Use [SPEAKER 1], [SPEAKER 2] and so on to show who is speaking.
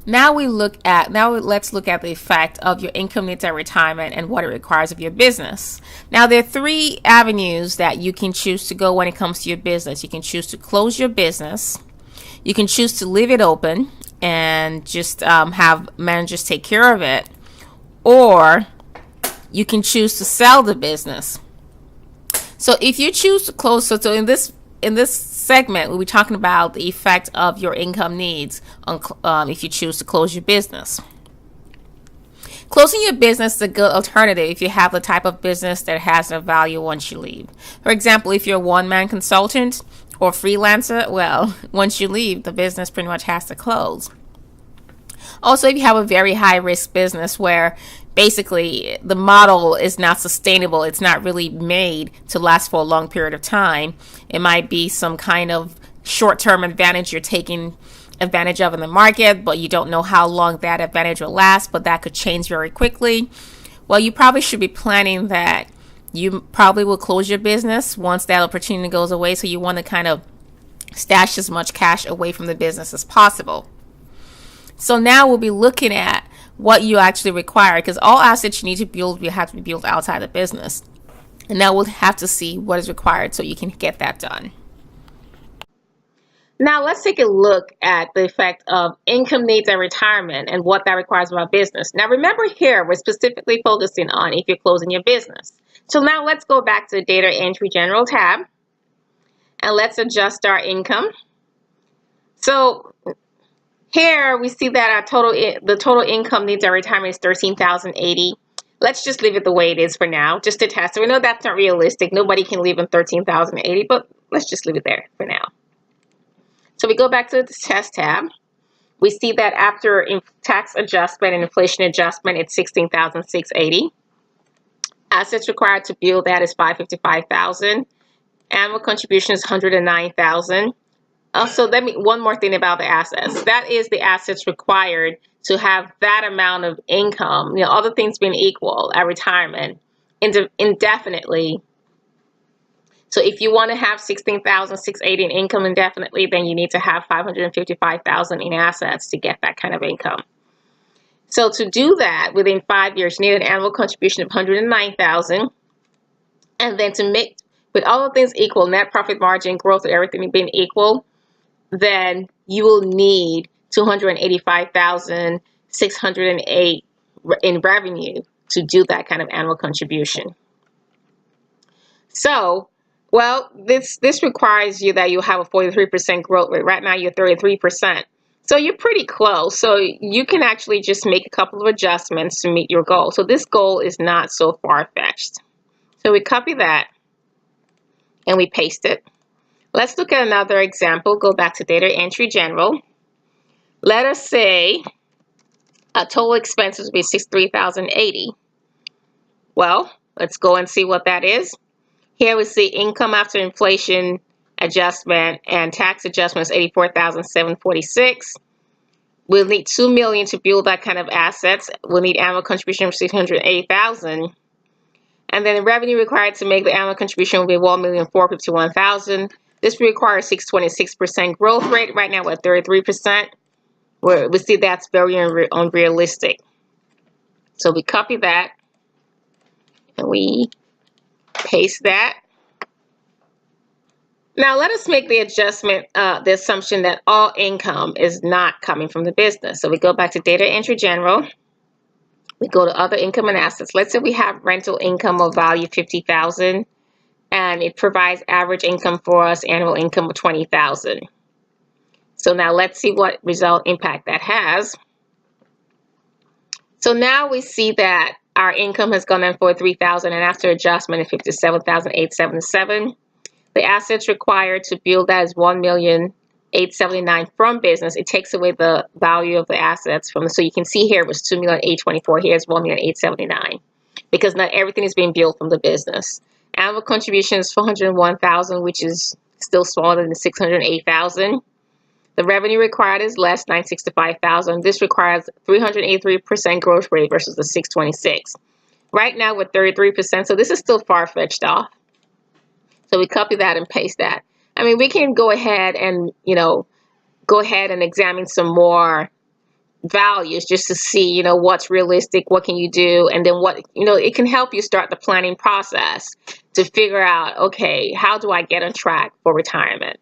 [SPEAKER 1] Let's look at the effect of your income needs at retirement and what it requires of your business. Now, there are three avenues that you can choose to go when it comes to your business. You can choose to close your business. You can choose to leave it open and just have managers take care of it, or you can choose to sell the business. So if you choose to close, so in this segment, we'll be talking about the effect of your income needs on if you choose to close your business. Closing your business is a good alternative if you have the type of business that has no value once you leave. For example, if you're a one-man consultant or freelancer, well, once you leave, the business pretty much has to close. Also, if you have a very high-risk business where basically the model is not sustainable, it's not really made to last for a long period of time, it might be some kind of short-term advantage you're taking advantage of in the market, but you don't know how long that advantage will last, but that could change very quickly. Well, you probably should be planning that you probably will close your business once that opportunity goes away, so you want to kind of stash as much cash away from the business as possible. So now we'll be looking at what you actually require, because all assets you need to build will have to be built outside the business. And now we'll have to see what is required so you can get that done. Now let's take a look at the effect of income needs at retirement and what that requires of our business. Now remember, here we're specifically focusing on if you're closing your business. So now let's go back to the Data Entry General tab and let's adjust our income. So here we see that the total income needs at retirement is $13,080. Let's just leave it the way it is for now, just to test. So we know that's not realistic. Nobody can live in $13,080, but let's just leave it there for now. So we go back to the test tab. We see that after tax adjustment and inflation adjustment, it's $16,680. Assets required to build that is $555,000. Annual contribution is $109,000. Also, one more thing about the assets. That is the assets required to have that amount of income, other things being equal at retirement, indefinitely. So if you want to have $16,680 in income indefinitely, then you need to have $555,000 in assets to get that kind of income. So to do that within 5 years, you need an annual contribution of $109,000. And then to make, with all the things equal, net profit margin, growth, and everything being equal, then you will need $285,608 in revenue to do that kind of annual contribution. So, well, this requires you that you have a 43% growth rate. Right now, you're 33%. So you're pretty close. So you can actually just make a couple of adjustments to meet your goal. So this goal is not so far-fetched. So we copy that and we paste it. Let's look at another example. Go back to Data Entry General. Let us say a total expenses would be $63,080. Well, let's go and see what that is. Here we see income after inflation adjustment and tax adjustments, $84,746. We'll need $2 million to build that kind of assets. We'll need annual contribution of $608,000. And then the revenue required to make the annual contribution will be $1,451,000. This requires 626% growth rate. Right now we're at 33%. We see that's very unrealistic. So we copy that and we paste that. Now let us make the adjustment, the assumption that all income is not coming from the business. So we go back to Data Entry General. We go to Other Income and Assets. Let's say we have rental income of value $50,000, and it provides average income for us, annual income of $20,000. So now let's see what result impact that has. So now we see that our income has gone down for $3,000, and after adjustment, it's $57,877. The assets required to build that is $1,879,000 from business. It takes away the value of the assets from. So you can see here it was $2,824,000. Here's $1,879,000 because not everything is being built from the business. Annual contribution is $401,000, which is still smaller than the $608,000. The revenue required is less, $965,000. This requires 383% growth rate versus the 626. Right now we're 33%, so this is still far-fetched off. So we copy that and paste that. I mean, we can go ahead and, examine some more values just to see, what's realistic, what can you do, and then what, it can help you start the planning process to figure out, okay, how do I get on track for retirement?